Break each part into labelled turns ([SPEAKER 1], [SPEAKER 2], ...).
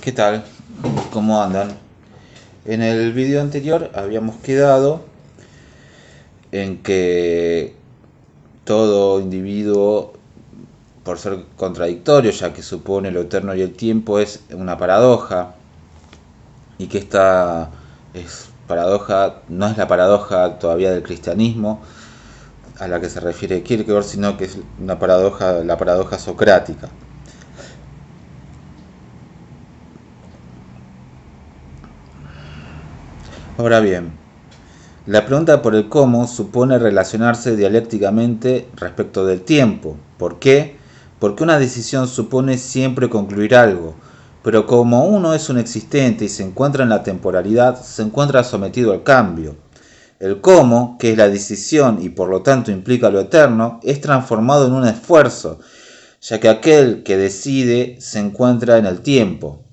[SPEAKER 1] ¿Qué tal? ¿Cómo andan? En el video anterior habíamos quedado en que todo individuo, por ser contradictorio, ya que supone lo eterno y el tiempo, es una paradoja, y que esta paradoja no es la paradoja todavía del cristianismo a la que se refiere Kierkegaard, sino que es una paradoja, la paradoja socrática. Ahora bien, la pregunta por el cómo supone relacionarse dialécticamente respecto del tiempo. ¿Por qué? Porque una decisión supone siempre concluir algo, pero como uno es un existente y se encuentra en la temporalidad, se encuentra sometido al cambio. El cómo, que es la decisión y por lo tanto implica lo eterno, es transformado en un esfuerzo, ya que aquel que decide se encuentra en el tiempo.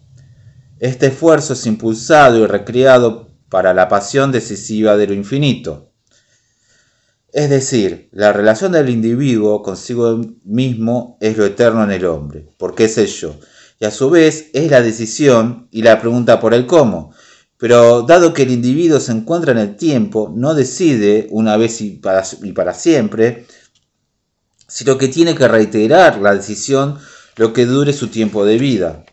[SPEAKER 1] Este esfuerzo es impulsado y recreado para la pasión decisiva de lo infinito. Es decir, la relación del individuo consigo mismo es lo eterno en el hombre, porque es ello, y a su vez es la decisión y la pregunta por el cómo. Pero dado que el individuo se encuentra en el tiempo, no decide una vez y para siempre, sino que tiene que reiterar la decisión lo que dure su tiempo de vida.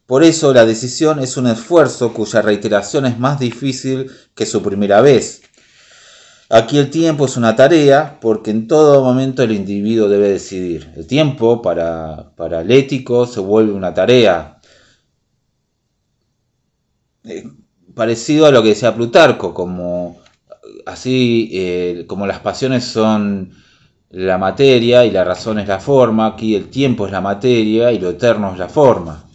[SPEAKER 1] Por eso la decisión es un esfuerzo cuya reiteración es más difícil que su primera vez. Aquí el tiempo es una tarea porque en todo momento el individuo debe decidir. El tiempo para el ético se vuelve una tarea. Parecido a lo que decía Plutarco, como las pasiones son la materia y la razón es la forma, aquí el tiempo es la materia y lo eterno es la forma.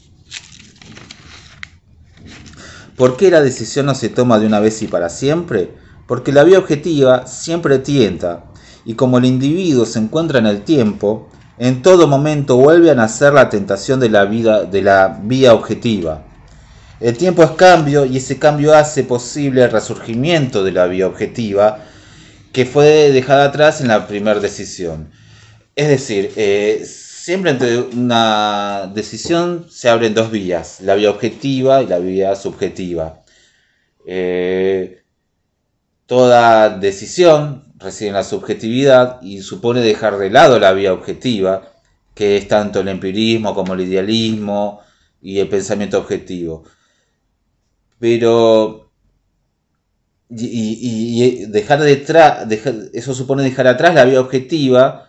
[SPEAKER 1] ¿Por qué la decisión no se toma de una vez y para siempre? Porque la vía objetiva siempre tienta, y como el individuo se encuentra en el tiempo, en todo momento vuelve a nacer la tentación de la vía objetiva. El tiempo es cambio y ese cambio hace posible el resurgimiento de la vía objetiva que fue dejada atrás en la primera decisión. Es decir, siempre entre una decisión se abren dos vías, la vía objetiva y la vía subjetiva. Toda decisión reside en la subjetividad y supone dejar de lado la vía objetiva, que es tanto el empirismo como el idealismo y el pensamiento objetivo. Pero eso supone dejar atrás la vía objetiva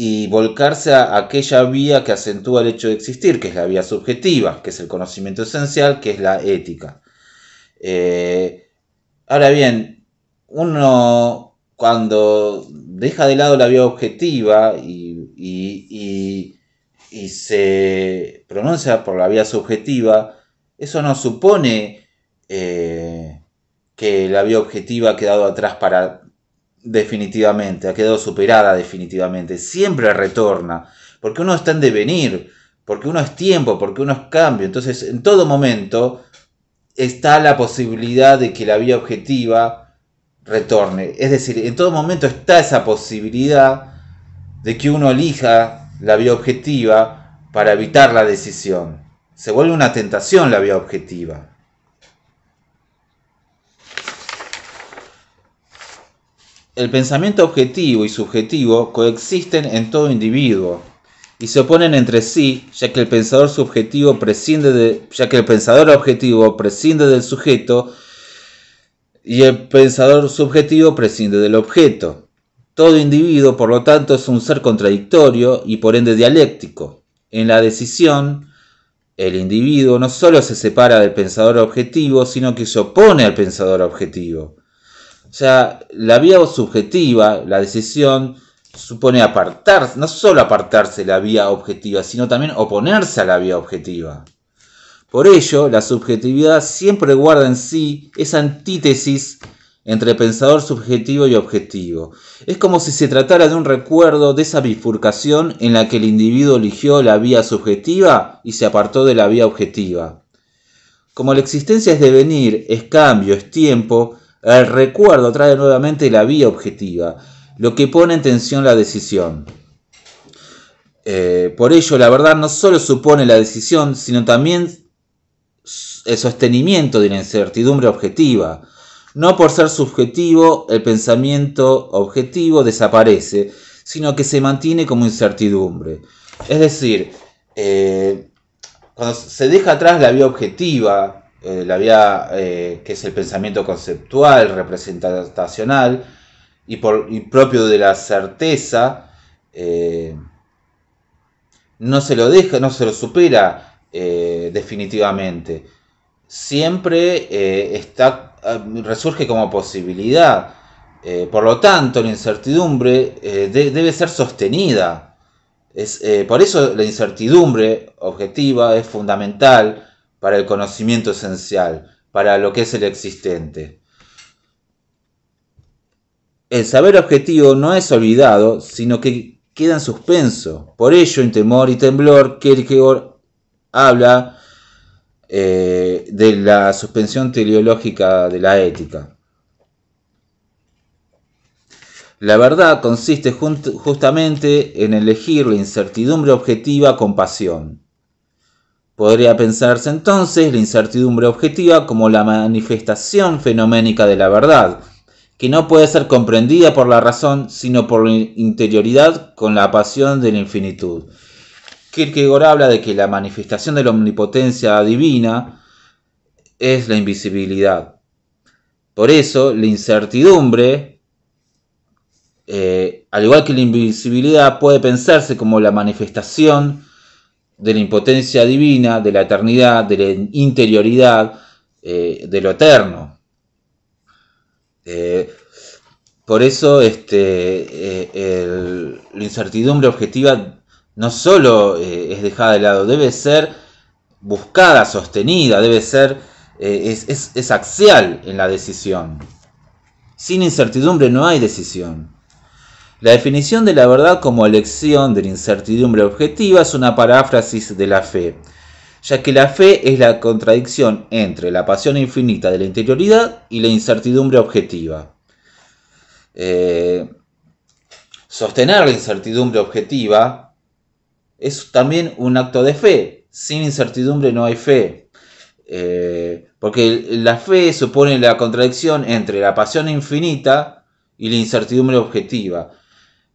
[SPEAKER 1] y volcarse a aquella vía que acentúa el hecho de existir, que es la vía subjetiva, que es el conocimiento esencial, que es la ética. Ahora bien, uno cuando deja de lado la vía objetiva y se pronuncia por la vía subjetiva, eso no supone que la vía objetiva ha quedado atrás definitivamente, ha quedado superada definitivamente, siempre retorna, porque uno está en devenir, porque uno es tiempo, porque uno es cambio, entonces en todo momento está la posibilidad de que la vía objetiva retorne, es decir, en todo momento está esa posibilidad de que uno elija la vía objetiva para evitar la decisión. Se vuelve una tentación la vía objetiva. El pensamiento objetivo y subjetivo coexisten en todo individuo y se oponen entre sí, ya que el pensador objetivo prescinde del sujeto y el pensador subjetivo prescinde del objeto. Todo individuo, por lo tanto, es un ser contradictorio y por ende dialéctico. En la decisión, el individuo no solo se separa del pensador objetivo, sino que se opone al pensador objetivo. O sea, la vía subjetiva, la decisión, supone no solo apartarse de la vía objetiva, sino también oponerse a la vía objetiva. Por ello, la subjetividad siempre guarda en sí esa antítesis entre pensador subjetivo y objetivo. Es como si se tratara de un recuerdo de esa bifurcación en la que el individuo eligió la vía subjetiva y se apartó de la vía objetiva. Como la existencia es devenir, es cambio, es tiempo, el recuerdo trae nuevamente la vía objetiva, lo que pone en tensión la decisión. Por ello, la verdad no solo supone la decisión, sino también el sostenimiento de la incertidumbre objetiva. No por ser subjetivo, el pensamiento objetivo desaparece, sino que se mantiene como incertidumbre. Es decir, cuando se deja atrás la vía objetiva, la vía que es el pensamiento conceptual, representacional y propio de la certeza, no se lo deja, no se lo supera definitivamente. Siempre resurge como posibilidad. Por lo tanto, la incertidumbre debe ser sostenida. Por eso la incertidumbre objetiva es fundamental para el conocimiento esencial, para lo que es el existente. El saber objetivo no es olvidado, sino que queda en suspenso. Por ello, en Temor y Temblor, Kierkegaard habla de la suspensión teleológica de la ética. La verdad consiste justamente en elegir la incertidumbre objetiva con pasión. Podría pensarse entonces la incertidumbre objetiva como la manifestación fenoménica de la verdad, que no puede ser comprendida por la razón, sino por la interioridad con la pasión de la infinitud. Kierkegaard habla de que la manifestación de la omnipotencia divina es la invisibilidad. Por eso, la incertidumbre, al igual que la invisibilidad, puede pensarse como la manifestación de la impotencia divina, de la eternidad, de la interioridad, de lo eterno. Por eso la incertidumbre objetiva no solo es dejada de lado, debe ser buscada, sostenida, debe ser es axial en la decisión. Sin incertidumbre no hay decisión. La definición de la verdad como elección de la incertidumbre objetiva es una paráfrasis de la fe, ya que la fe es la contradicción entre la pasión infinita de la interioridad y la incertidumbre objetiva. Sostener la incertidumbre objetiva es también un acto de fe. Sin incertidumbre no hay fe. Porque la fe supone la contradicción entre la pasión infinita y la incertidumbre objetiva.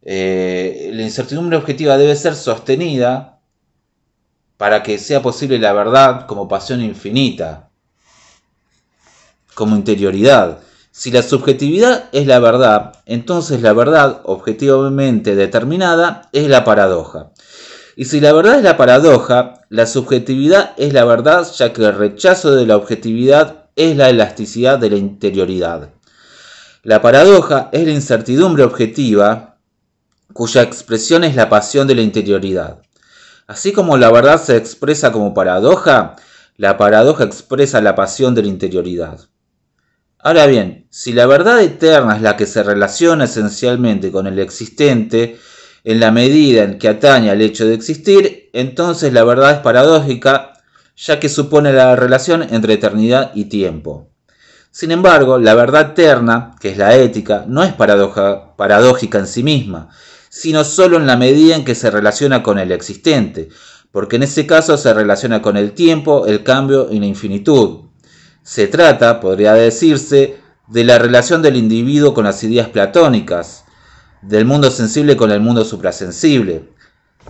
[SPEAKER 1] La incertidumbre objetiva debe ser sostenida para que sea posible la verdad como pasión infinita, como interioridad. Si la subjetividad es la verdad, entonces la verdad objetivamente determinada es la paradoja. Y si la verdad es la paradoja, la subjetividad es la verdad, ya que el rechazo de la objetividad es la elasticidad de la interioridad. La paradoja es la incertidumbre objetiva, cuya expresión es la pasión de la interioridad. Así como la verdad se expresa como paradoja, la paradoja expresa la pasión de la interioridad. Ahora bien, si la verdad eterna es la que se relaciona esencialmente con el existente, en la medida en que atañe al hecho de existir, entonces la verdad es paradójica, ya que supone la relación entre eternidad y tiempo. Sin embargo, la verdad eterna, que es la ética, no es paradójica en sí misma, sino solo en la medida en que se relaciona con el existente, porque en ese caso se relaciona con el tiempo, el cambio y la infinitud. Se trata, podría decirse, de la relación del individuo con las ideas platónicas, del mundo sensible con el mundo suprasensible.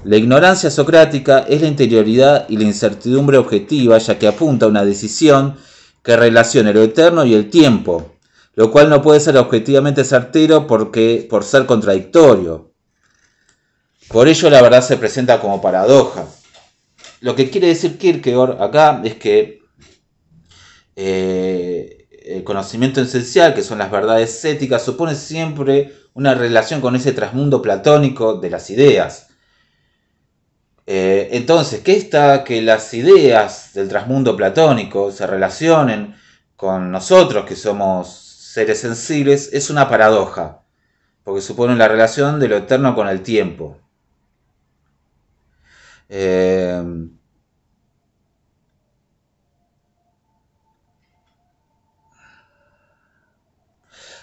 [SPEAKER 1] La ignorancia socrática es la interioridad y la incertidumbre objetiva, ya que apunta a una decisión que relacione lo eterno y el tiempo, lo cual no puede ser objetivamente certero por ser contradictorio. Por ello la verdad se presenta como paradoja. Lo que quiere decir Kierkegaard acá es que el conocimiento esencial, que son las verdades éticas, supone siempre una relación con ese trasmundo platónico de las ideas. Entonces, que las ideas del trasmundo platónico se relacionen con nosotros, que somos seres sensibles, es una paradoja, porque supone la relación de lo eterno con el tiempo.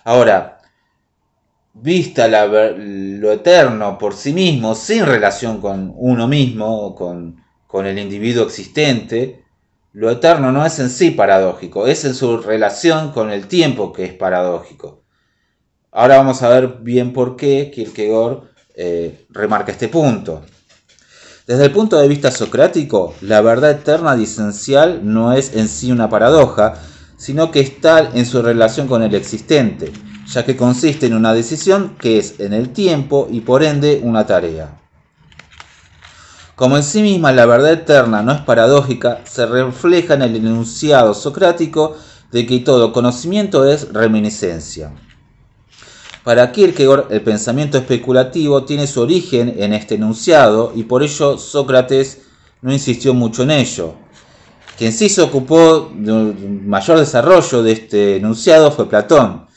[SPEAKER 1] Ahora, vista lo eterno por sí mismo, sin relación con uno mismo, con el individuo existente, lo eterno no es en sí paradójico, es en su relación con el tiempo que es paradójico. Ahora vamos a ver bien por qué Kierkegaard remarca este punto. Desde el punto de vista socrático, la verdad eterna y esencial no es en sí una paradoja, sino que está en su relación con el existente, ya que consiste en una decisión que es en el tiempo y por ende una tarea. Como en sí misma la verdad eterna no es paradójica, se refleja en el enunciado socrático de que todo conocimiento es reminiscencia. Para Kierkegaard, el pensamiento especulativo tiene su origen en este enunciado y por ello Sócrates no insistió mucho en ello. Quien sí se ocupó de un mayor desarrollo de este enunciado fue Platón.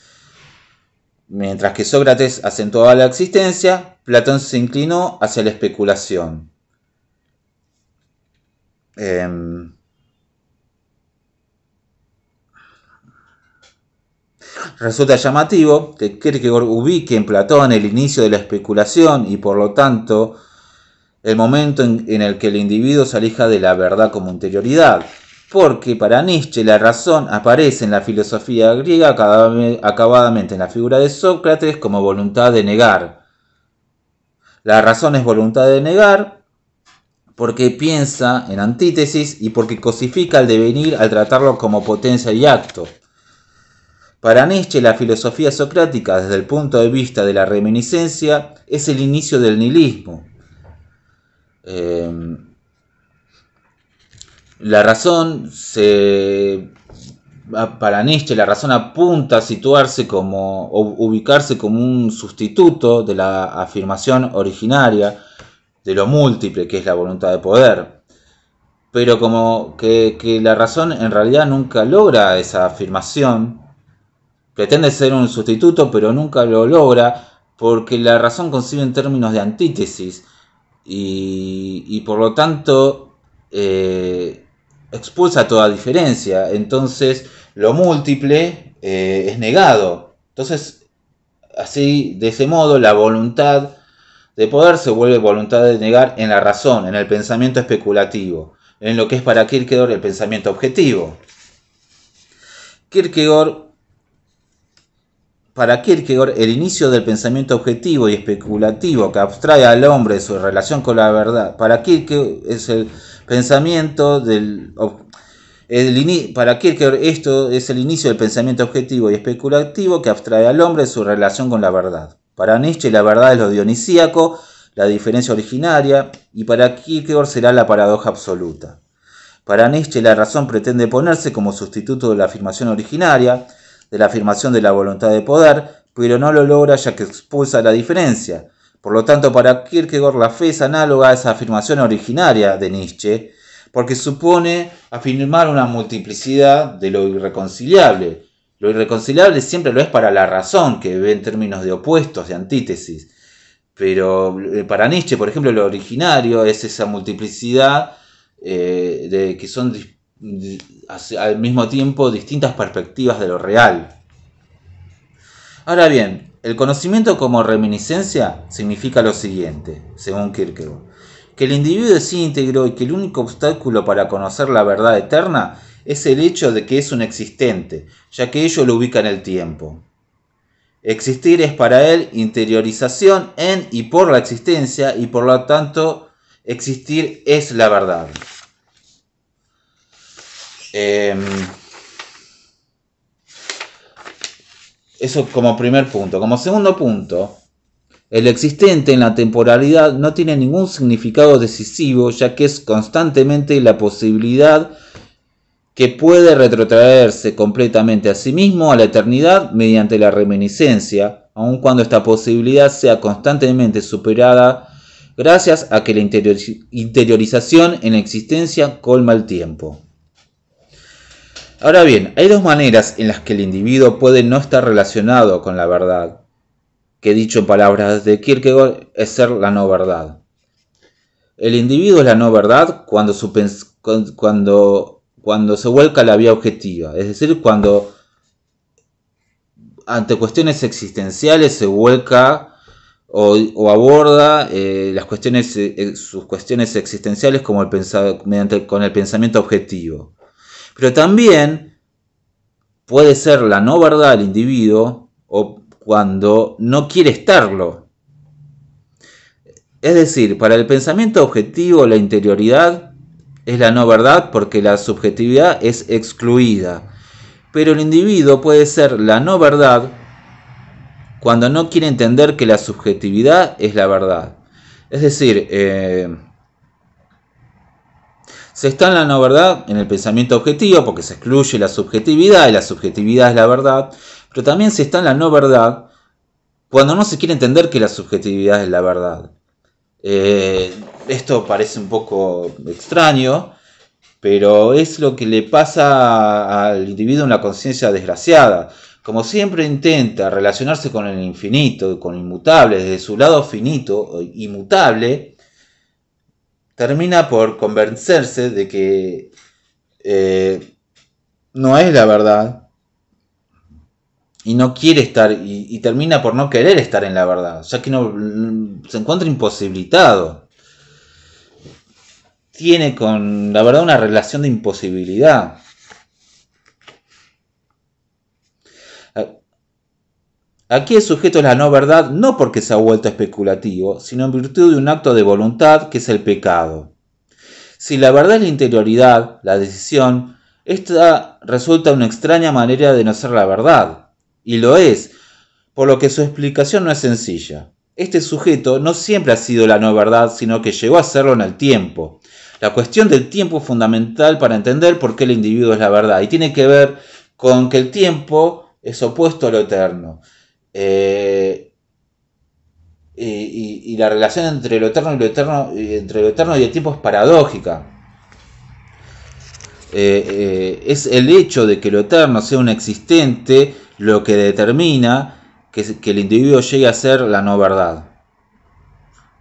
[SPEAKER 1] Mientras que Sócrates acentuaba la existencia, Platón se inclinó hacia la especulación. Resulta llamativo que Kierkegaard ubique en Platón el inicio de la especulación y por lo tanto el momento en el que el individuo se aleja de la verdad como interioridad, porque para Nietzsche la razón aparece en la filosofía griega acabadamente en la figura de Sócrates como voluntad de negar. La razón es voluntad de negar porque piensa en antítesis y porque cosifica el devenir al tratarlo como potencia y acto. Para Nietzsche, la filosofía socrática, desde el punto de vista de la reminiscencia, es el inicio del nihilismo. Para Nietzsche, la razón apunta a situarse como, o ubicarse como un sustituto de la afirmación originaria de lo múltiple, que es la voluntad de poder. Pero como que la razón en realidad nunca logra esa afirmación, pretende ser un sustituto, pero nunca lo logra, porque la razón concibe en términos de antítesis y por lo tanto expulsa toda diferencia. Entonces lo múltiple es negado. Entonces, así, de ese modo, la voluntad de poder se vuelve voluntad de negar en la razón, en el pensamiento especulativo, en lo que es para Kierkegaard el pensamiento objetivo. Para Kierkegaard, el inicio del pensamiento objetivo y especulativo que abstrae al hombre de su relación con la verdad, para Kierkegaard es el pensamiento para Kierkegaard esto es el inicio del pensamiento objetivo y especulativo que abstrae al hombre de su relación con la verdad. Para Nietzsche la verdad es lo dionisíaco, la diferencia originaria, y para Kierkegaard será la paradoja absoluta. Para Nietzsche la razón pretende ponerse como sustituto de la afirmación originaria, de la afirmación de la voluntad de poder, pero no lo logra ya que expulsa la diferencia. Por lo tanto, para Kierkegaard la fe es análoga a esa afirmación originaria de Nietzsche, porque supone afirmar una multiplicidad de lo irreconciliable. Lo irreconciliable siempre lo es para la razón, que ve en términos de opuestos, de antítesis. Pero para Nietzsche, por ejemplo, lo originario es esa multiplicidad de que son al mismo tiempo distintas perspectivas de lo real. Ahora bien, el conocimiento como reminiscencia significa lo siguiente, según Kierkegaard, que el individuo es íntegro y que el único obstáculo para conocer la verdad eterna es el hecho de que es un existente, ya que ello lo ubica en el tiempo. Existir es para él interiorización en y por la existencia y por lo tanto existir es la verdad. Eso como primer punto. Como segundo punto, el existente en la temporalidad no tiene ningún significado decisivo, ya que es constantemente la posibilidad que puede retrotraerse completamente a sí mismo a la eternidad mediante la reminiscencia, aun cuando esta posibilidad sea constantemente superada gracias a que la interiorización en la existencia colma el tiempo. Ahora bien, hay dos maneras en las que el individuo puede no estar relacionado con la verdad, que dicho en palabras de Kierkegaard es ser la no verdad. El individuo es la no verdad cuando se vuelca a la vía objetiva, es decir, cuando ante cuestiones existenciales se vuelca o aborda sus cuestiones existenciales como con el pensamiento objetivo. Pero también puede ser la no verdad del individuo o cuando no quiere estarlo. Es decir, para el pensamiento objetivo la interioridad es la no verdad porque la subjetividad es excluida. Pero el individuo puede ser la no verdad cuando no quiere entender que la subjetividad es la verdad. Es decir, se está en la no verdad en el pensamiento objetivo porque se excluye la subjetividad y la subjetividad es la verdad, pero también se está en la no verdad cuando no se quiere entender que la subjetividad es la verdad. Esto parece un poco extraño, pero es lo que le pasa al individuo en la conciencia desgraciada. Como siempre intenta relacionarse con el infinito, con lo inmutable, desde su lado finito, inmutable, termina por convencerse de que no es la verdad y no quiere estar, y termina por no querer estar en la verdad, ya que no se encuentra imposibilitado. Tiene con la verdad una relación de imposibilidad. Aquí el sujeto es la no verdad no porque se ha vuelto especulativo, sino en virtud de un acto de voluntad que es el pecado. Si la verdad es la interioridad, la decisión, esta resulta una extraña manera de no ser la verdad. Y lo es, por lo que su explicación no es sencilla. Este sujeto no siempre ha sido la no verdad, sino que llegó a serlo en el tiempo. La cuestión del tiempo es fundamental para entender por qué el individuo es la verdad, y tiene que ver con que el tiempo es opuesto a lo eterno. Y la relación entre lo eterno y lo eterno, entre lo eterno y el tiempo es paradójica. Es el hecho de que lo eterno sea un existente lo que determina que el individuo llegue a ser la no verdad.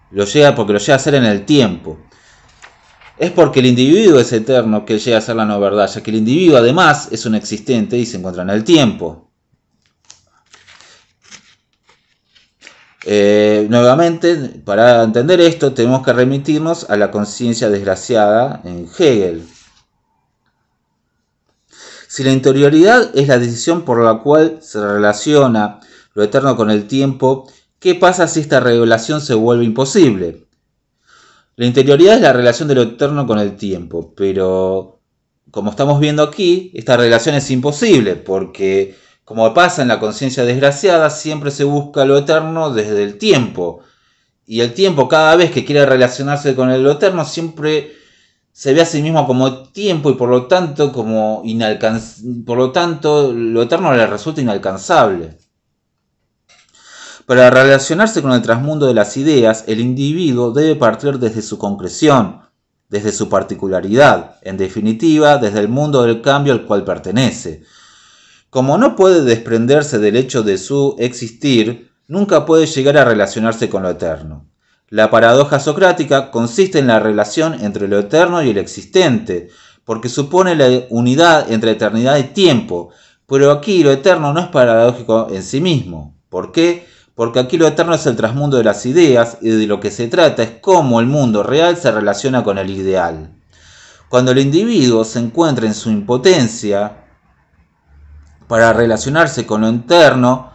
[SPEAKER 1] Porque lo llega a ser en el tiempo. Es porque el individuo es eterno que llega a ser la no verdad, ya que el individuo además es un existente y se encuentra en el tiempo. Nuevamente, para entender esto, tenemos que remitirnos a la conciencia desgraciada en Hegel. Si la interioridad es la decisión por la cual se relaciona lo eterno con el tiempo, ¿qué pasa si esta revelación se vuelve imposible? La interioridad es la relación de lo eterno con el tiempo, pero como estamos viendo aquí, esta relación es imposible porque, como pasa en la conciencia desgraciada, siempre se busca lo eterno desde el tiempo. Y el tiempo, cada vez que quiere relacionarse con lo eterno, siempre se ve a sí mismo como tiempo y por lo tanto lo eterno le resulta inalcanzable. Para relacionarse con el trasmundo de las ideas, el individuo debe partir desde su concreción, desde su particularidad, en definitiva, desde el mundo del cambio al cual pertenece. Como no puede desprenderse del hecho de su existir, nunca puede llegar a relacionarse con lo eterno. La paradoja socrática consiste en la relación entre lo eterno y el existente, porque supone la unidad entre eternidad y tiempo, pero aquí lo eterno no es paradójico en sí mismo. ¿Por qué? Porque aquí lo eterno es el trasmundo de las ideas y de lo que se trata es cómo el mundo real se relaciona con el ideal. Cuando el individuo se encuentra en su impotencia para relacionarse con lo eterno,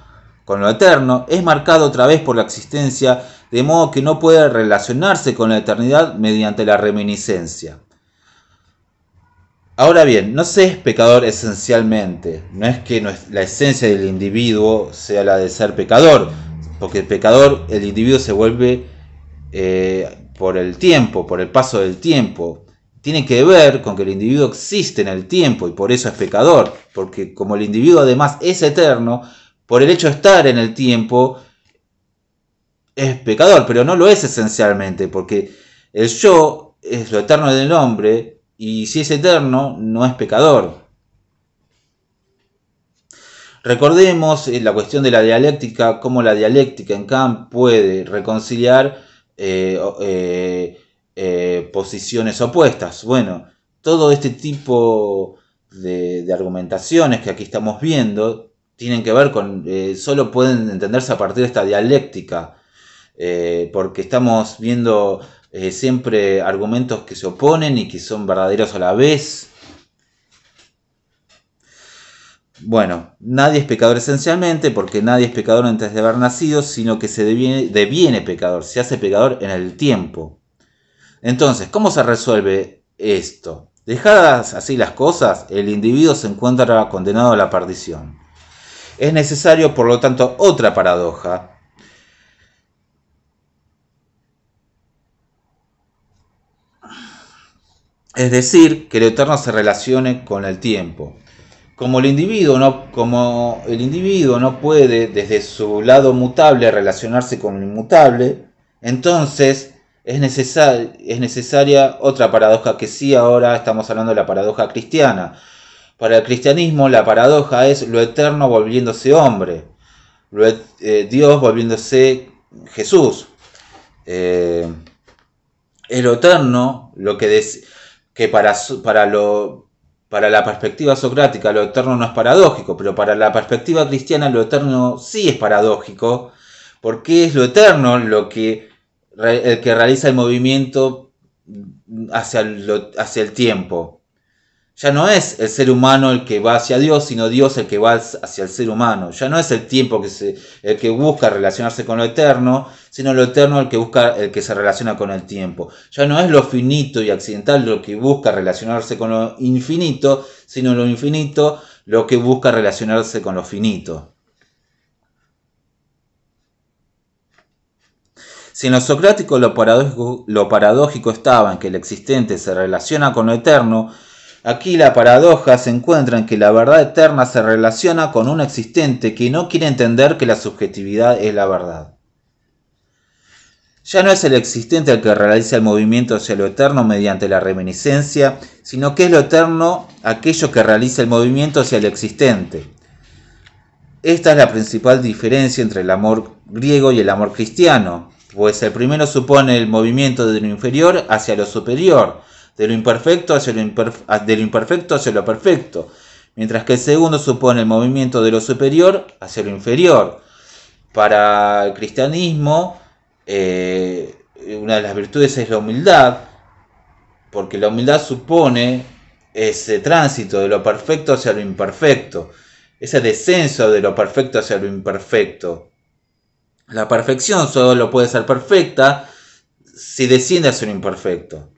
[SPEAKER 1] es marcado otra vez por la existencia, de modo que no puede relacionarse con la eternidad mediante la reminiscencia. Ahora bien, no se es pecador esencialmente, no es que la esencia del individuo sea la de ser pecador, porque el individuo se vuelve por el tiempo, por el paso del tiempo. Tiene que ver con que el individuo existe en el tiempo y por eso es pecador, porque como el individuo además es eterno, por el hecho de estar en el tiempo es pecador, pero no lo es esencialmente, porque el yo es lo eterno del hombre y si es eterno no es pecador. Recordemos la cuestión de la dialéctica, cómo la dialéctica en Kant puede reconciliar posiciones opuestas. Bueno, todo este tipo de argumentaciones que aquí estamos viendo tienen que ver con, solo pueden entenderse a partir de esta dialéctica, porque estamos viendo siempre argumentos que se oponen y que son verdaderos a la vez. Bueno, nadie es pecador esencialmente, porque nadie es pecador antes de haber nacido, sino que se deviene pecador, se hace pecador en el tiempo. Entonces, ¿cómo se resuelve esto? Dejadas así las cosas, el individuo se encuentra condenado a la perdición. Es necesario, por lo tanto, otra paradoja. Es decir, que lo eterno se relacione con el tiempo. Como el individuo no puede desde su lado mutable relacionarse con lo inmutable, entonces es necesaria otra paradoja que sí ahora estamos hablando de la paradoja cristiana. Para el cristianismo la paradoja es lo eterno volviéndose hombre, Dios volviéndose Jesús. Es lo eterno lo que para la perspectiva socrática lo eterno no es paradójico, pero para la perspectiva cristiana lo eterno sí es paradójico, porque es lo eterno el que realiza el movimiento hacia el tiempo. Ya no es el ser humano el que va hacia Dios, sino Dios el que va hacia el ser humano. Ya no es el tiempo el que busca relacionarse con lo eterno, sino lo eterno el que se relaciona con el tiempo. Ya no es lo finito y accidental lo que busca relacionarse con lo infinito, sino lo infinito lo que busca relacionarse con lo finito. Si en lo socrático lo paradójico estaba en que el existente se relaciona con lo eterno, aquí la paradoja se encuentra en que la verdad eterna se relaciona con un existente que no quiere entender que la subjetividad es la verdad. Ya no es el existente el que realiza el movimiento hacia lo eterno mediante la reminiscencia, sino que es lo eterno aquello que realiza el movimiento hacia el existente. Esta es la principal diferencia entre el amor griego y el amor cristiano, pues el primero supone el movimiento de lo inferior hacia lo superior, de lo imperfecto hacia lo perfecto, mientras que el segundo supone el movimiento de lo superior hacia lo inferior. Para el cristianismo, una de las virtudes es la humildad, porque la humildad supone ese tránsito de lo perfecto hacia lo imperfecto, ese descenso de lo perfecto hacia lo imperfecto. La perfección solo puede ser perfecta si desciende hacia lo imperfecto.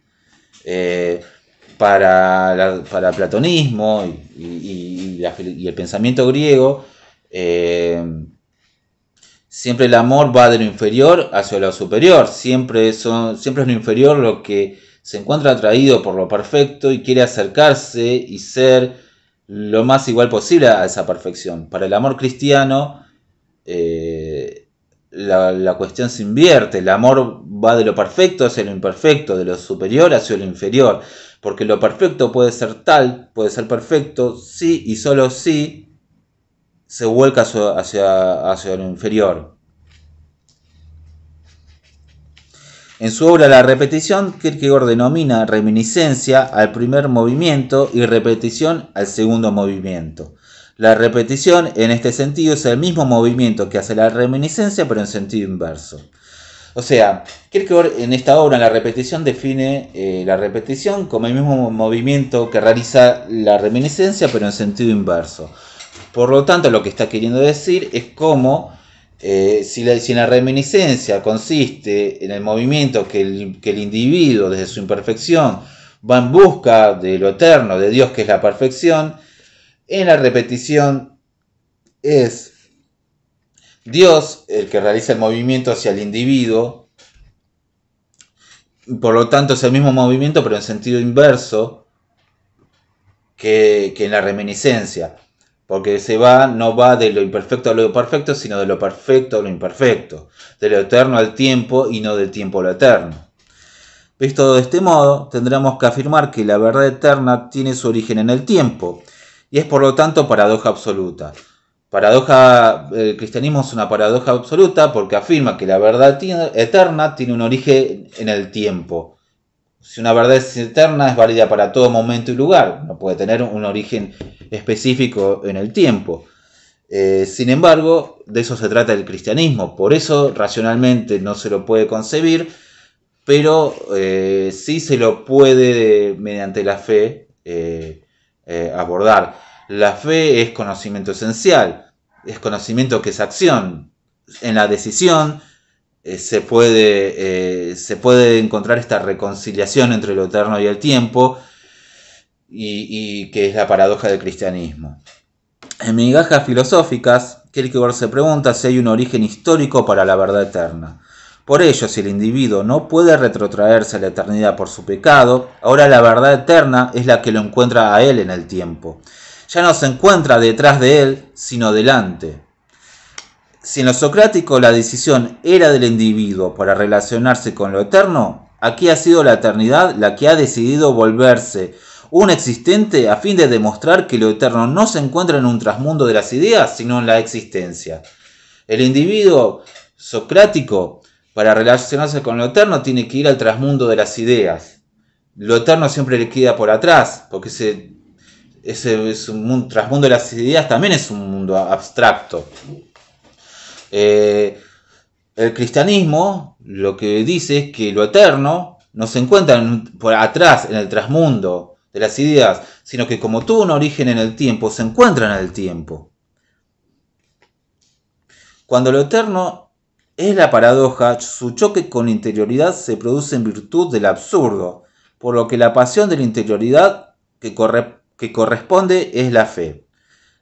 [SPEAKER 1] Para platonismo y el pensamiento griego, siempre el amor va de lo inferior hacia lo superior. Siempre es lo inferior lo que se encuentra atraído por lo perfecto y quiere acercarse y ser lo más igual posible a esa perfección. Para el amor cristiano, la cuestión se invierte. El amor va de lo perfecto hacia lo imperfecto, de lo superior hacia lo inferior, porque lo perfecto puede ser perfecto si y solo si se vuelca hacia lo inferior. En su obra La repetición, Kierkegaard denomina reminiscencia al primer movimiento y repetición al segundo movimiento. La repetición, en este sentido, es el mismo movimiento que hace la reminiscencia, pero en sentido inverso. O sea, Kierkegaard en esta obra, en La repetición, define la repetición como el mismo movimiento que realiza la reminiscencia, pero en sentido inverso. Por lo tanto, lo que está queriendo decir es cómo si la reminiscencia consiste en el movimiento que el individuo, desde su imperfección, va en busca de lo eterno, de Dios, que es la perfección, en la repetición es Dios el que realiza el movimiento hacia el individuo. Por lo tanto, es el mismo movimiento, pero en sentido inverso que en la reminiscencia. Porque no va de lo imperfecto a lo perfecto, sino de lo perfecto a lo imperfecto. De lo eterno al tiempo y no del tiempo a lo eterno. Visto de este modo, tendremos que afirmar que la verdad eterna tiene su origen en el tiempo, y es por lo tanto paradoja absoluta. El cristianismo es una paradoja absoluta porque afirma que la verdad eterna tiene un origen en el tiempo. Si una verdad es eterna, es válida para todo momento y lugar, no puede tener un origen específico en el tiempo. Sin embargo, de eso se trata el cristianismo, por eso racionalmente no se lo puede concebir, pero sí se lo puede mediante la fe abordar. La fe es conocimiento esencial, es conocimiento que es acción. En la decisión se puede encontrar esta reconciliación entre lo eterno y el tiempo, y que es la paradoja del cristianismo. En migajas filosóficas, Kierkegaard se pregunta si hay un origen histórico para la verdad eterna. Por ello, si el individuo no puede retrotraerse a la eternidad por su pecado, ahora la verdad eterna es la que lo encuentra a él en el tiempo. Ya no se encuentra detrás de él, sino delante. Si en lo socrático la decisión era del individuo para relacionarse con lo eterno, aquí ha sido la eternidad la que ha decidido volverse un existente a fin de demostrar que lo eterno no se encuentra en un trasmundo de las ideas, sino en la existencia. El individuo socrático, para relacionarse con lo eterno, tiene que ir al trasmundo de las ideas. Lo eterno siempre le queda por atrás, porque ese es un trasmundo de las ideas, también es un mundo abstracto. El cristianismo lo que dice es que lo eterno no se encuentra por atrás, en el trasmundo de las ideas, sino que como tuvo un origen en el tiempo, se encuentra en el tiempo. Cuando lo eterno es la paradoja, su choque con interioridad se produce en virtud del absurdo, por lo que la pasión de la interioridad que corresponde es la fe.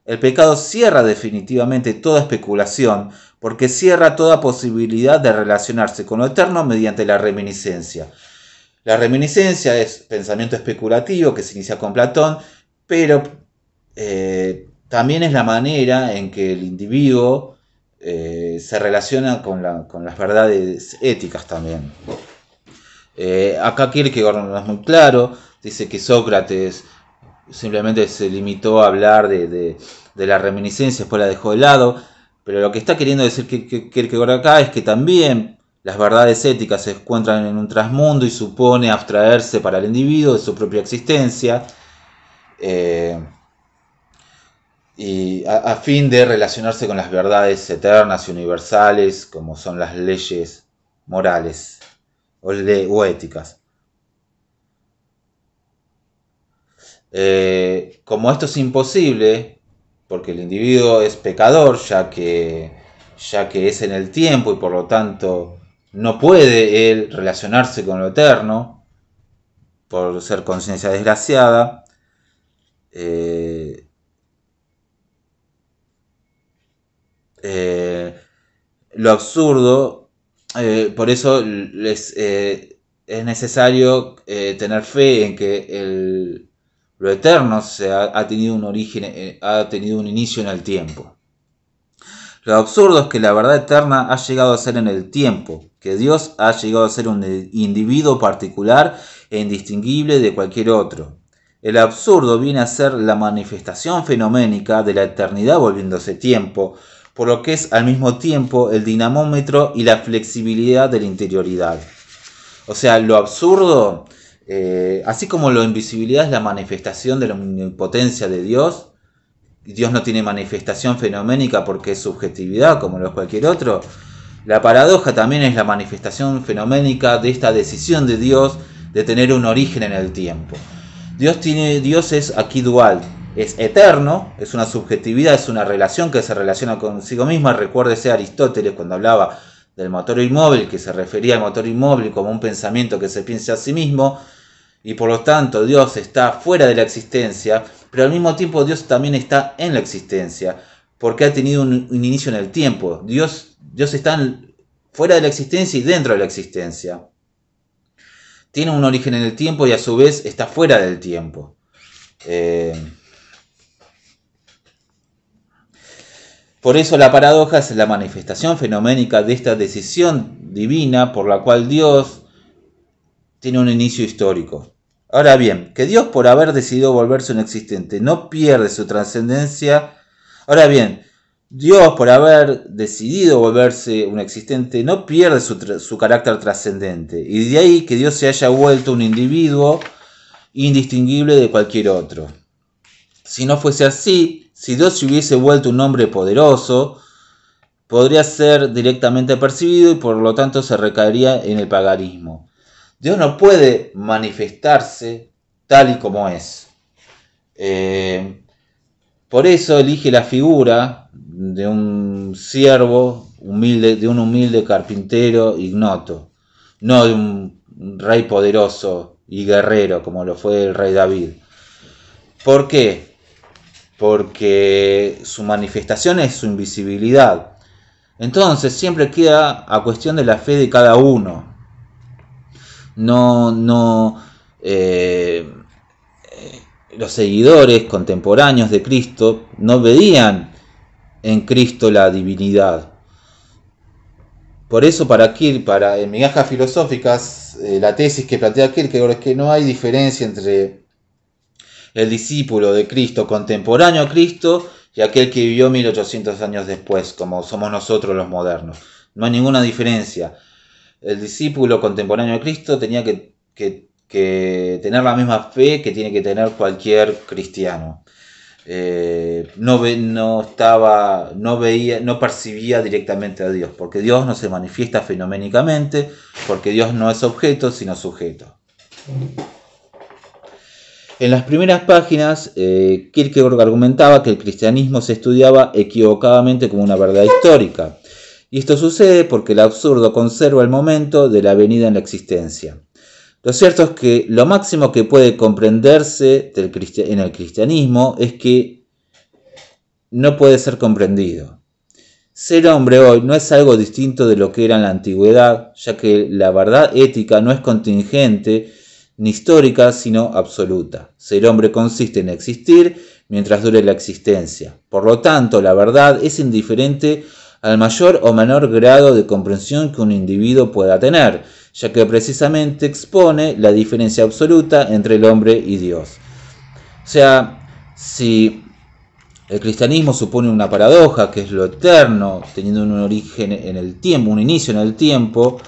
[SPEAKER 1] El pecado cierra definitivamente toda especulación, porque cierra toda posibilidad de relacionarse con lo eterno mediante la reminiscencia. La reminiscencia es pensamiento especulativo que se inicia con Platón, pero también es la manera en que el individuo se relaciona con las verdades éticas también. Acá Kierkegaard no es muy claro, dice que Sócrates simplemente se limitó a hablar de la reminiscencia, después la dejó de lado, pero lo que está queriendo decir Kierkegaard acá es que también las verdades éticas se encuentran en un trasmundo y supone abstraerse para el individuo de su propia existencia, y a fin de relacionarse con las verdades eternas y universales, como son las leyes morales o éticas. Como esto es imposible, porque el individuo es pecador, ya que es en el tiempo y por lo tanto no puede él relacionarse con lo eterno, por ser conciencia desgraciada, lo absurdo, por eso es necesario tener fe en que lo eterno ha tenido un origen, ha tenido un inicio en el tiempo. Lo absurdo es que la verdad eterna ha llegado a ser en el tiempo, que Dios ha llegado a ser un individuo particular e indistinguible de cualquier otro. El absurdo viene a ser la manifestación fenoménica de la eternidad volviéndose tiempo, por lo que es al mismo tiempo el dinamómetro y la flexibilidad de la interioridad. O sea, lo absurdo, así como la invisibilidad es la manifestación de la omnipotencia de Dios, Dios no tiene manifestación fenoménica porque es subjetividad como lo es cualquier otro. La paradoja también es la manifestación fenoménica de esta decisión de Dios de tener un origen en el tiempo. Dios es aquí dual, es eterno, es una subjetividad, es una relación que se relaciona consigo misma. Recuérdese Aristóteles cuando hablaba del motor inmóvil, que se refería al motor inmóvil como un pensamiento que se piensa a sí mismo, y por lo tanto Dios está fuera de la existencia, pero al mismo tiempo Dios también está en la existencia, porque ha tenido un inicio en el tiempo. Dios está fuera de la existencia y dentro de la existencia. Tiene un origen en el tiempo y a su vez está fuera del tiempo. Por eso la paradoja es la manifestación fenoménica de esta decisión divina por la cual Dios tiene un inicio histórico. Ahora bien, que Dios por haber decidido volverse un existente no pierde su trascendencia. Ahora bien, Dios por haber decidido volverse un existente no pierde su carácter trascendente. Y de ahí que Dios se haya vuelto un individuo indistinguible de cualquier otro. Si no fuese así, si Dios se hubiese vuelto un hombre poderoso, podría ser directamente percibido y por lo tanto se recaería en el paganismo. Dios no puede manifestarse tal y como es. Por eso elige la figura de un siervo humilde, de un humilde carpintero ignoto, no de un rey poderoso y guerrero como lo fue el rey David. ¿Por qué? Porque su manifestación es su invisibilidad. Entonces siempre queda a cuestión de la fe de cada uno. Los seguidores contemporáneos de Cristo no veían en Cristo la divinidad. Por eso en Migajas Filosóficas, la tesis que plantea Kierkegaard es que no hay diferencia entre el discípulo de Cristo contemporáneo a Cristo y aquel que vivió 1800 años después, como somos nosotros los modernos. No hay ninguna diferencia. El discípulo contemporáneo de Cristo tenía que tener la misma fe que tiene que tener cualquier cristiano. No percibía directamente a Dios, porque Dios no se manifiesta fenoménicamente, porque Dios no es objeto, sino sujeto. En las primeras páginas, Kierkegaard argumentaba que el cristianismo se estudiaba equivocadamente como una verdad histórica, y esto sucede porque el absurdo conserva el momento de la venida en la existencia. Lo cierto es que lo máximo que puede comprenderse en el cristianismo es que no puede ser comprendido. Ser hombre hoy no es algo distinto de lo que era en la antigüedad, ya que la verdad ética no es contingente ni histórica, sino absoluta. Ser hombre consiste en existir mientras dure la existencia. Por lo tanto, la verdad es indiferente al mayor o menor grado de comprensión que un individuo pueda tener, ya que precisamente expone la diferencia absoluta entre el hombre y Dios. O sea, si el cristianismo supone una paradoja, que es lo eterno, teniendo un origen en el tiempo, un inicio en el tiempo,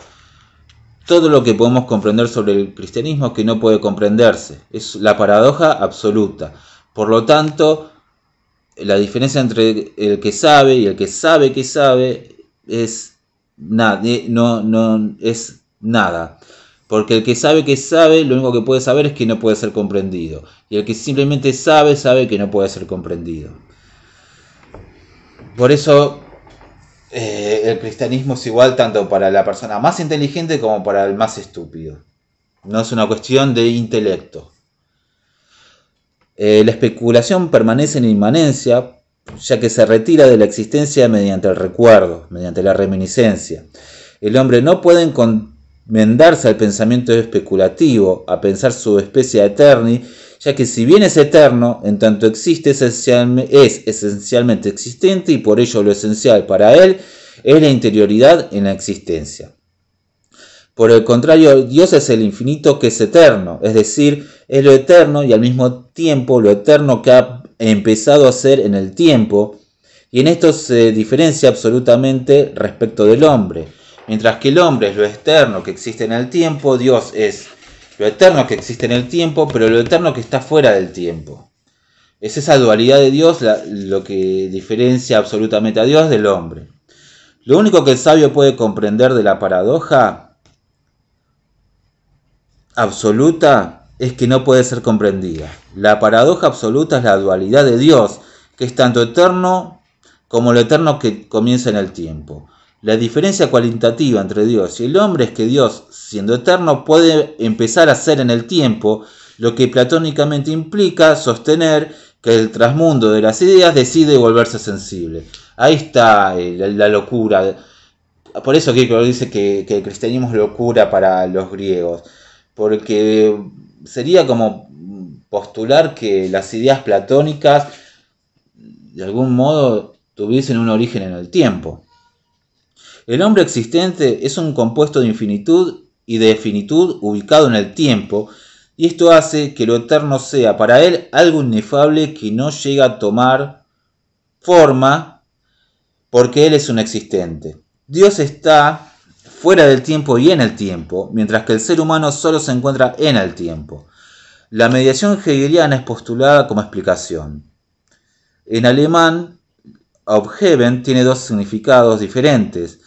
[SPEAKER 1] todo lo que podemos comprender sobre el cristianismo es que no puede comprenderse. Es la paradoja absoluta. Por lo tanto, la diferencia entre el que sabe y el que sabe que sabe es nada. Es nada. Porque el que sabe, lo único que puede saber es que no puede ser comprendido. Y el que simplemente sabe que no puede ser comprendido. Por eso el cristianismo es igual tanto para la persona más inteligente como para el más estúpido. No es una cuestión de intelecto. La especulación permanece en inmanencia, ya que se retira de la existencia mediante el recuerdo, mediante la reminiscencia. El hombre no puede encomendarse al pensamiento especulativo, a pensar su especie eterni, ya que si bien es eterno, en tanto existe, es esencialmente existente, y por ello lo esencial para él es la interioridad en la existencia. Por el contrario, Dios es el infinito que es eterno, es decir, es lo eterno y al mismo tiempo lo eterno que ha empezado a ser en el tiempo, y en esto se diferencia absolutamente respecto del hombre. Mientras que el hombre es lo externo que existe en el tiempo, Dios es lo eterno que existe en el tiempo, pero lo eterno que está fuera del tiempo. Es esa dualidad de Dios lo que diferencia absolutamente a Dios del hombre. Lo único que el sabio puede comprender de la paradoja absoluta es que no puede ser comprendida. La paradoja absoluta es la dualidad de Dios, que es tanto eterno como lo eterno que comienza en el tiempo. La diferencia cualitativa entre Dios y el hombre es que Dios, siendo eterno, puede empezar a ser en el tiempo, lo que platónicamente implica sostener que el trasmundo de las ideas decide volverse sensible. Ahí está la locura. Por eso Kierkegaard dice que el cristianismo es locura para los griegos, porque sería como postular que las ideas platónicas de algún modo tuviesen un origen en el tiempo. El hombre existente es un compuesto de infinitud y de finitud ubicado en el tiempo, y esto hace que lo eterno sea para él algo inefable que no llega a tomar forma porque él es un existente. Dios está fuera del tiempo y en el tiempo, mientras que el ser humano solo se encuentra en el tiempo. La mediación hegeliana es postulada como explicación. En alemán, Aufheben tiene dos significados diferentes,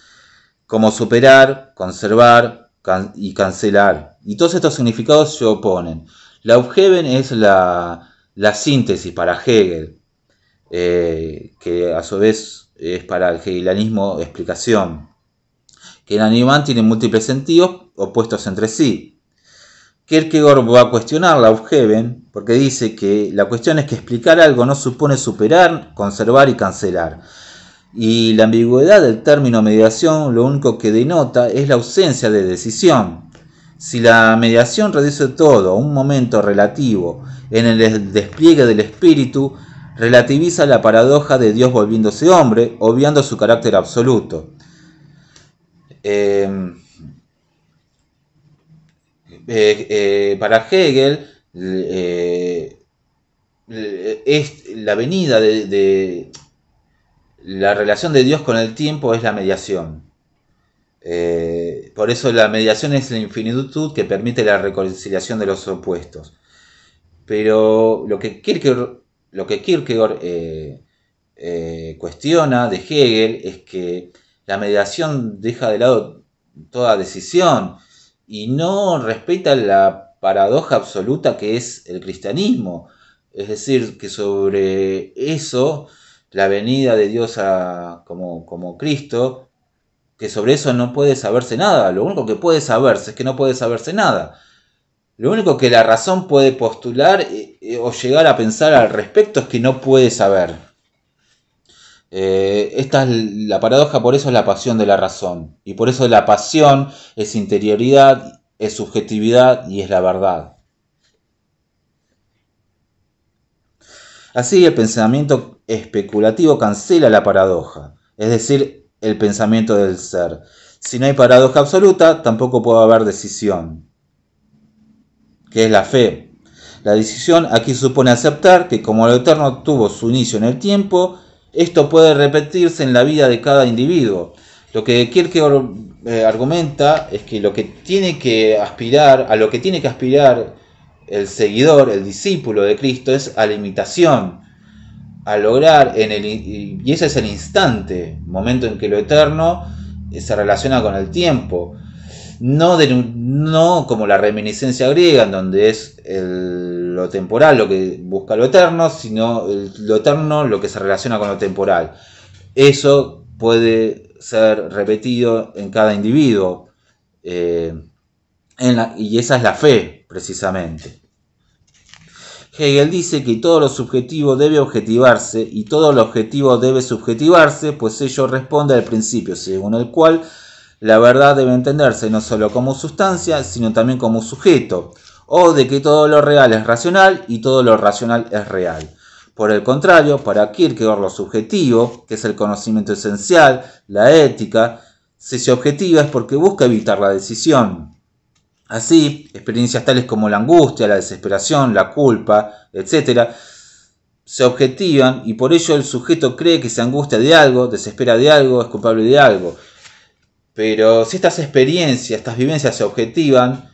[SPEAKER 1] como superar, conservar y cancelar. Y todos estos significados se oponen. La Aufheben es la síntesis para Hegel. que a su vez es para el hegelianismo explicación, que el animal tiene múltiples sentidos opuestos entre sí. Kierkegaard va a cuestionar la Aufheben porque dice que la cuestión es que explicar algo no supone superar, conservar y cancelar. Y la ambigüedad del término mediación lo único que denota es la ausencia de decisión. Si la mediación reduce todo a un momento relativo en el despliegue del espíritu, relativiza la paradoja de Dios volviéndose hombre, obviando su carácter absoluto. Para Hegel, es la venida de la relación de Dios con el tiempo es la mediación. Por eso la mediación es la infinitud que permite la reconciliación de los opuestos. Pero lo que Kierkegaard cuestiona de Hegel es que la mediación deja de lado toda decisión y no respeta la paradoja absoluta que es el cristianismo. Es decir, que sobre eso, la venida de Dios como Cristo, que sobre eso no puede saberse nada. Lo único que puede saberse es que no puede saberse nada. Lo único que la razón puede postular o llegar a pensar al respecto es que no puede saber. Esta es la paradoja, por eso es la pasión de la razón. Y por eso la pasión es interioridad, es subjetividad y es la verdad. Así el pensamiento especulativo cancela la paradoja, es decir, el pensamiento del ser. Si no hay paradoja absoluta, tampoco puede haber decisión, que es la fe. La decisión aquí supone aceptar que como lo eterno tuvo su inicio en el tiempo, esto puede repetirse en la vida de cada individuo. Lo que Kierkegaard argumenta es que lo que tiene que aspirar, a lo que tiene que aspirar el seguidor, el discípulo de Cristo, es a la imitación, a lograr y ese es el instante, momento en que lo eterno se relaciona con el tiempo. No como la reminiscencia griega, en donde es lo temporal lo que busca lo eterno, sino lo eterno lo que se relaciona con lo temporal. Eso puede ser repetido en cada individuo, y esa es la fe, precisamente. Hegel dice que todo lo subjetivo debe objetivarse y todo lo objetivo debe subjetivarse, pues ello responde al principio según el cual la verdad debe entenderse no solo como sustancia, sino también como sujeto, o de que todo lo real es racional y todo lo racional es real. Por el contrario, para Kierkegaard lo subjetivo, que es el conocimiento esencial, la ética, si se objetiva es porque busca evitar la decisión. Así, experiencias tales como la angustia, la desesperación, la culpa, etc., se objetivan y por ello el sujeto cree que se angustia de algo, desespera de algo, es culpable de algo. Pero si estas experiencias, estas vivencias se objetivan,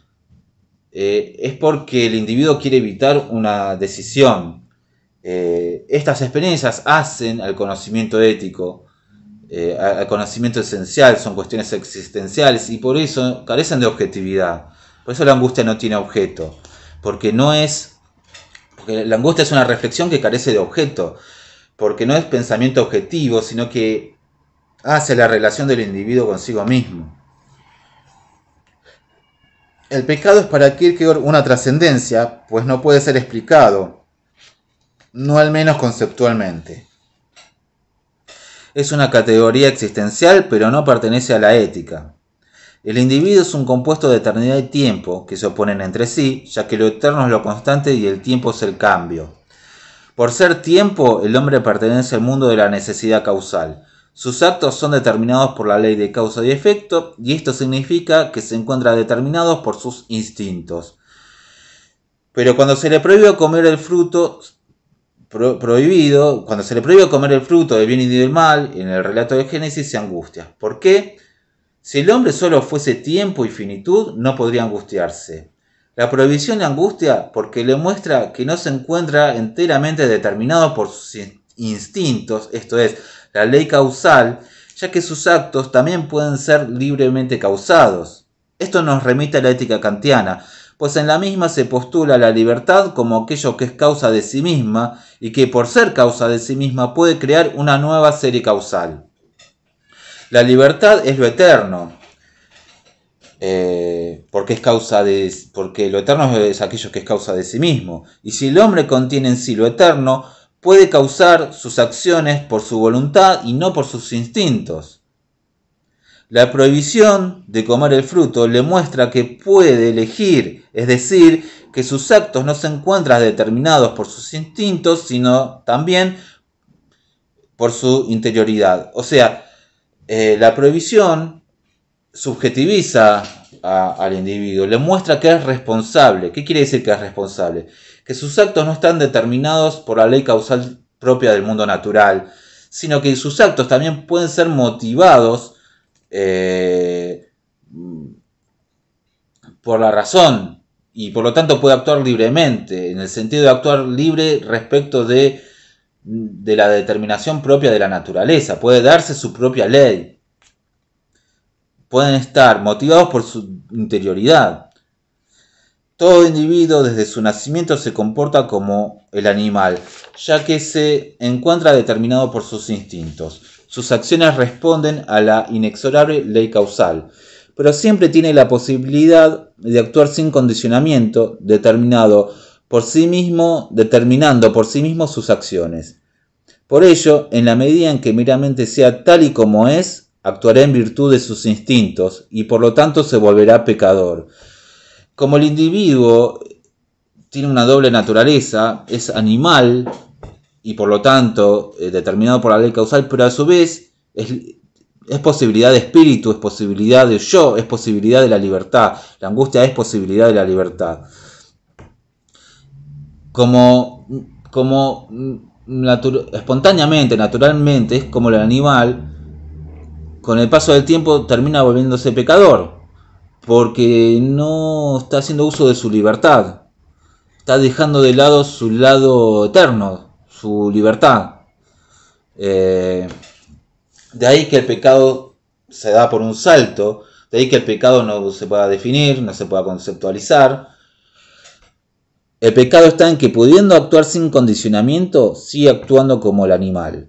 [SPEAKER 1] es porque el individuo quiere evitar una decisión. Estas experiencias hacen al conocimiento ético, al conocimiento esencial, son cuestiones existenciales y por eso carecen de objetividad. Por eso la angustia no tiene objeto, porque la angustia es una reflexión que carece de objeto, porque no es pensamiento objetivo, sino que hace la relación del individuo consigo mismo. El pecado es para Kierkegaard una trascendencia, pues no puede ser explicado, no al menos conceptualmente. Es una categoría existencial, pero no pertenece a la ética. El individuo es un compuesto de eternidad y tiempo que se oponen entre sí, ya que lo eterno es lo constante y el tiempo es el cambio. Por ser tiempo, el hombre pertenece al mundo de la necesidad causal. Sus actos son determinados por la ley de causa y efecto, y esto significa que se encuentran determinados por sus instintos. Pero cuando se le prohíbe comer el fruto cuando se le prohíbe comer el fruto del bien y del mal, en el relato de Génesis se angustia. ¿Por qué? Si el hombre solo fuese tiempo y finitud, no podría angustiarse. La prohibición le angustia porque le muestra que no se encuentra enteramente determinado por sus instintos, esto es, la ley causal, ya que sus actos también pueden ser libremente causados. Esto nos remite a la ética kantiana, pues en la misma se postula la libertad como aquello que es causa de sí misma y que por ser causa de sí misma puede crear una nueva serie causal. La libertad es lo eterno, porque lo eterno es aquello que es causa de sí mismo, y si el hombre contiene en sí lo eterno, puede causar sus acciones por su voluntad y no por sus instintos. La prohibición de comer el fruto le muestra que puede elegir, es decir, que sus actos no se encuentran determinados por sus instintos, sino también por su interioridad. O sea, la prohibición subjetiviza al individuo, le muestra que es responsable. ¿Qué quiere decir que es responsable? Que sus actos no están determinados por la ley causal propia del mundo natural, sino que sus actos también pueden ser motivados por la razón, y por lo tanto puede actuar libremente, en el sentido de actuar libre respecto de la determinación propia de la naturaleza, puede darse su propia ley. Pueden estar motivados por su interioridad. Todo individuo desde su nacimiento se comporta como el animal, ya que se encuentra determinado por sus instintos. Sus acciones responden a la inexorable ley causal, pero siempre tiene la posibilidad de actuar sin condicionamiento, determinando por sí mismo sus acciones. Por ello, en la medida en que meramente sea tal y como es, actuará en virtud de sus instintos y por lo tanto se volverá pecador. Como el individuo tiene una doble naturaleza, es animal y por lo tanto determinado por la ley causal, pero a su vez es posibilidad de espíritu, es posibilidad de yo, es posibilidad de la libertad. La angustia es posibilidad de la libertad. Espontáneamente, naturalmente, es como el animal, con el paso del tiempo termina volviéndose pecador, porque no está haciendo uso de su libertad, está dejando de lado su lado eterno, su libertad. De ahí que el pecado se da por un salto, de ahí que el pecado no se pueda definir, no se pueda conceptualizar. El pecado está en que, pudiendo actuar sin condicionamiento, sigue actuando como el animal.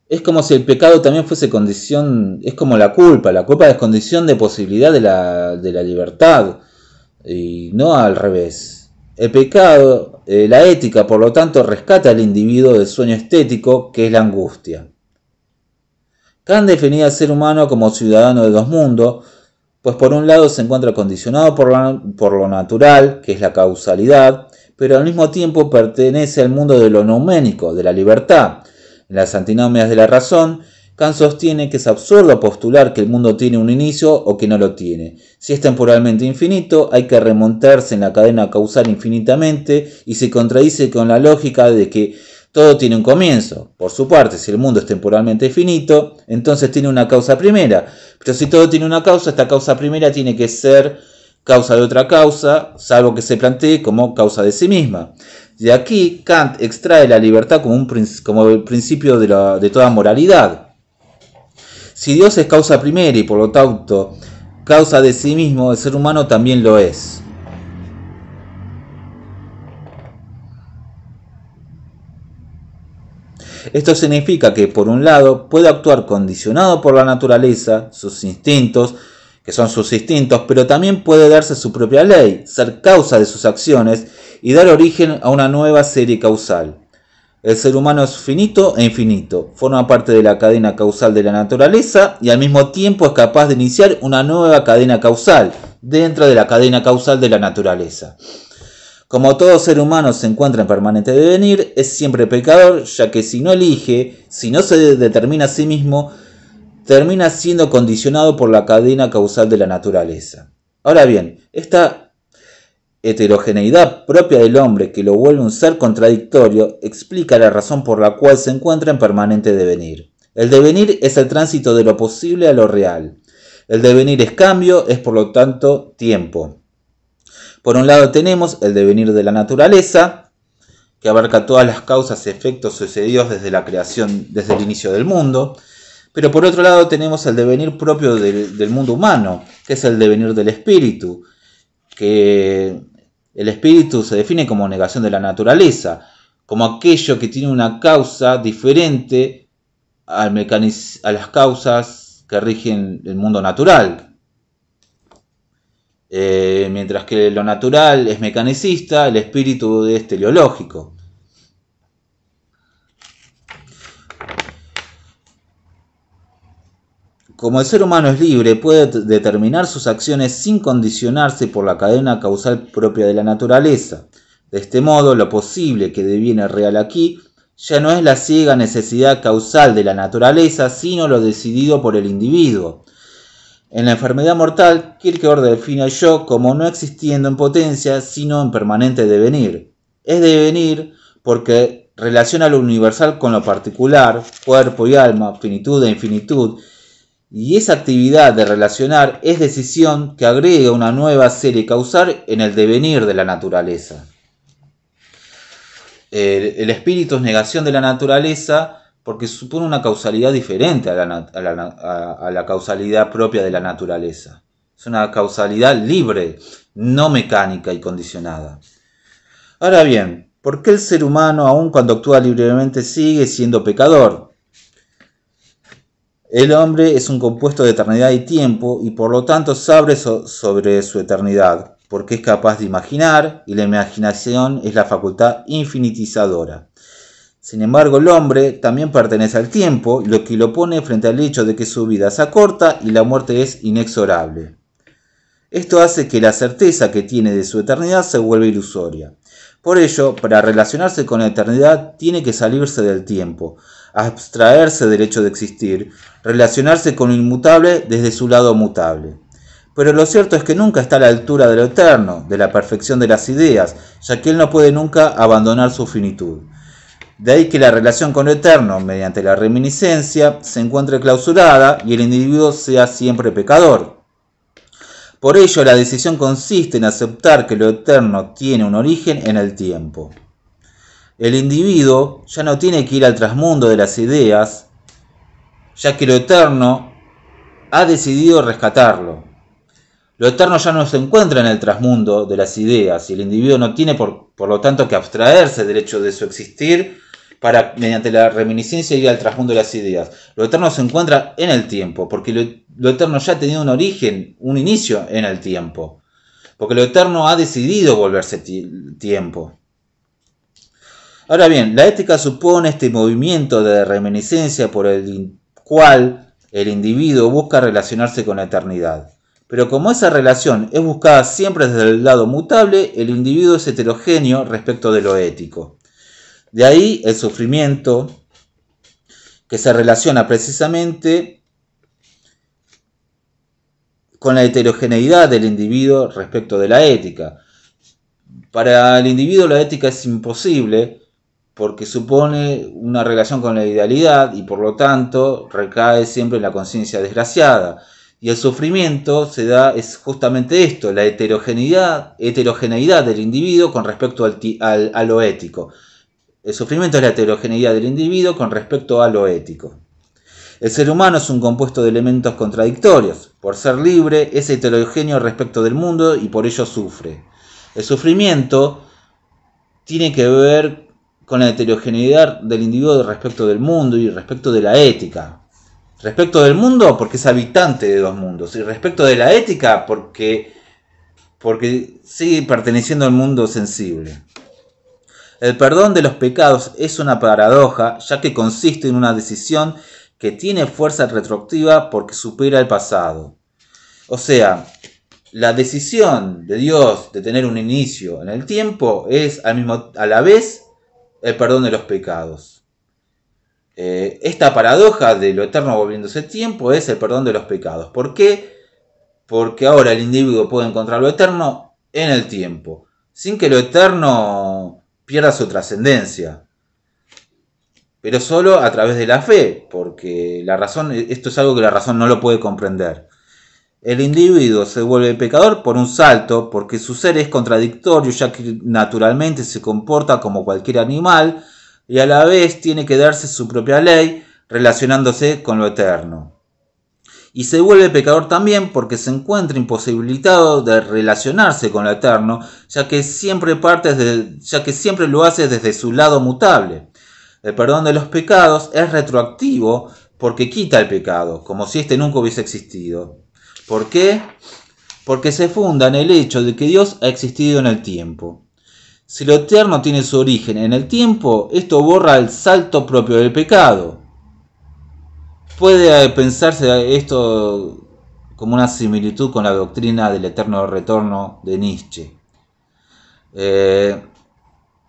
[SPEAKER 1] Es como si el pecado también fuese condición, es como la culpa es condición de posibilidad de la libertad, y no al revés. El pecado, la ética, por lo tanto, rescata al individuo del sueño estético, que es la angustia. Kant definía al ser humano como ciudadano de dos mundos, pues por un lado se encuentra condicionado por lo natural, que es la causalidad, pero al mismo tiempo pertenece al mundo de lo nouménico, de la libertad. En las antinomias de la razón, Kant sostiene que es absurdo postular que el mundo tiene un inicio o que no lo tiene. Si es temporalmente infinito, hay que remontarse en la cadena causal infinitamente y se contradice con la lógica de que todo tiene un comienzo. Por su parte, si el mundo es temporalmente finito, entonces tiene una causa primera. Pero si todo tiene una causa, esta causa primera tiene que ser causa de otra causa, salvo que se plantee como causa de sí misma. De aquí Kant extrae la libertad como el principio de toda moralidad. Si Dios es causa primera y por lo tanto causa de sí mismo, el ser humano también lo es. Esto significa que, por un lado, puede actuar condicionado por la naturaleza, sus instintos, que son sus instintos, pero también puede darse su propia ley, ser causa de sus acciones y dar origen a una nueva serie causal. El ser humano es finito e infinito, forma parte de la cadena causal de la naturaleza y al mismo tiempo es capaz de iniciar una nueva cadena causal dentro de la cadena causal de la naturaleza. Como todo ser humano se encuentra en permanente devenir, es siempre pecador, ya que si no elige, si no se determina a sí mismo, termina siendo condicionado por la cadena causal de la naturaleza. Ahora bien, esta heterogeneidad propia del hombre, que lo vuelve un ser contradictorio, explica la razón por la cual se encuentra en permanente devenir. El devenir es el tránsito de lo posible a lo real. El devenir es cambio, es por lo tanto tiempo. Por un lado tenemos el devenir de la naturaleza, que abarca todas las causas y efectos sucedidos desde la creación, desde el inicio del mundo. Pero por otro lado tenemos el devenir propio del mundo humano, que es el devenir del espíritu, que el espíritu se define como negación de la naturaleza, como aquello que tiene una causa diferente a las causas que rigen el mundo natural. Mientras que lo natural es mecanicista, el espíritu es teleológico. Como el ser humano es libre, puede determinar sus acciones sin condicionarse por la cadena causal propia de la naturaleza. De este modo, lo posible que deviene real aquí ya no es la ciega necesidad causal de la naturaleza, sino lo decidido por el individuo. En la enfermedad mortal, Kierkegaard define al yo como no existiendo en potencia, sino en permanente devenir. Es devenir porque relaciona lo universal con lo particular, cuerpo y alma, finitud e infinitud, y esa actividad de relacionar es decisión que agrega una nueva serie causal en el devenir de la naturaleza. El espíritu es negación de la naturaleza porque supone una causalidad diferente a la causalidad propia de la naturaleza. Es una causalidad libre, no mecánica y condicionada. Ahora bien, ¿por qué el ser humano, aun cuando actúa libremente, sigue siendo pecador? El hombre es un compuesto de eternidad y tiempo y por lo tanto sabe sobre su eternidad, porque es capaz de imaginar y la imaginación es la facultad infinitizadora. Sin embargo, el hombre también pertenece al tiempo, lo que lo pone frente al hecho de que su vida se acorta y la muerte es inexorable. Esto hace que la certeza que tiene de su eternidad se vuelva ilusoria. Por ello, para relacionarse con la eternidad, tiene que salirse del tiempo, abstraerse del hecho de existir, relacionarse con lo inmutable desde su lado mutable. Pero lo cierto es que nunca está a la altura de lo eterno, de la perfección de las ideas, ya que él no puede nunca abandonar su finitud. De ahí que la relación con lo eterno, mediante la reminiscencia, se encuentre clausurada y el individuo sea siempre pecador. Por ello, la decisión consiste en aceptar que lo eterno tiene un origen en el tiempo. El individuo ya no tiene que ir al trasmundo de las ideas, ya que lo eterno ha decidido rescatarlo. Lo eterno ya no se encuentra en el trasmundo de las ideas y el individuo no tiene por lo tanto que abstraerse del hecho de su existir para, mediante la reminiscencia, ir al trasmundo de las ideas. Lo eterno se encuentra en el tiempo, porque lo eterno ya ha tenido un origen, un inicio en el tiempo. Porque lo eterno ha decidido volverse tiempo. Ahora bien, la ética supone este movimiento de reminiscencia por el cual el individuo busca relacionarse con la eternidad. Pero como esa relación es buscada siempre desde el lado mutable, el individuo es heterogéneo respecto de lo ético. De ahí el sufrimiento, que se relaciona precisamente con la heterogeneidad del individuo respecto de la ética. Para el individuo la ética es imposible porque supone una relación con la idealidad y por lo tanto recae siempre en la conciencia desgraciada. Y el sufrimiento es justamente esto, la heterogeneidad del individuo con respecto a lo ético. El sufrimiento es la heterogeneidad del individuo con respecto a lo ético. El ser humano es un compuesto de elementos contradictorios. Por ser libre, es heterogéneo respecto del mundo y por ello sufre. El sufrimiento tiene que ver con la heterogeneidad del individuo respecto del mundo y respecto de la ética. Respecto del mundo porque es habitante de dos mundos. Y respecto de la ética porque sigue perteneciendo al mundo sensible. El perdón de los pecados es una paradoja, ya que consiste en una decisión que tiene fuerza retroactiva porque supera el pasado. O sea, la decisión de Dios de tener un inicio en el tiempo es a la vez el perdón de los pecados. Esta paradoja de lo eterno volviéndose tiempo es el perdón de los pecados. ¿Por qué? Porque ahora el individuo puede encontrar lo eterno en el tiempo, sin que lo eterno pierda su trascendencia, pero solo a través de la fe, porque esto es algo que la razón no lo puede comprender. El individuo se vuelve pecador por un salto, porque su ser es contradictorio, ya que naturalmente se comporta como cualquier animal, y a la vez tiene que darse su propia ley, relacionándose con lo eterno. Y se vuelve pecador también porque se encuentra imposibilitado de relacionarse con lo eterno, ya que siempre lo hace desde su lado mutable. El perdón de los pecados es retroactivo porque quita el pecado, como si éste nunca hubiese existido. ¿Por qué? Porque se funda en el hecho de que Dios ha existido en el tiempo. Si lo eterno tiene su origen en el tiempo, esto borra el salto propio del pecado. Puede pensarse esto como una similitud con la doctrina del eterno retorno de Nietzsche.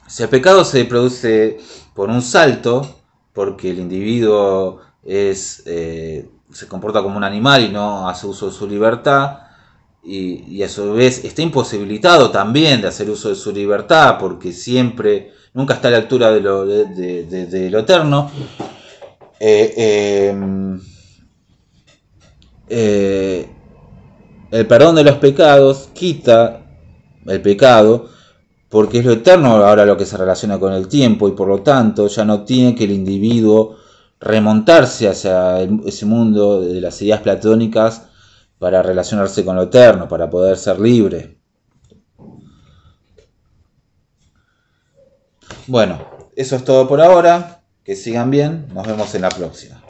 [SPEAKER 1] Si el pecado se produce por un salto, porque el individuo se comporta como un animal y no hace uso de su libertad, y a su vez está imposibilitado también de hacer uso de su libertad, porque nunca está a la altura de lo eterno, el perdón de los pecados quita el pecado, porque es lo eterno ahora lo que se relaciona con el tiempo, y por lo tanto ya no tiene que el individuo remontarse hacia ese mundo de las ideas platónicas para relacionarse con lo eterno, para poder ser libre. Bueno, eso es todo por ahora. Que sigan bien. Nos vemos en la próxima.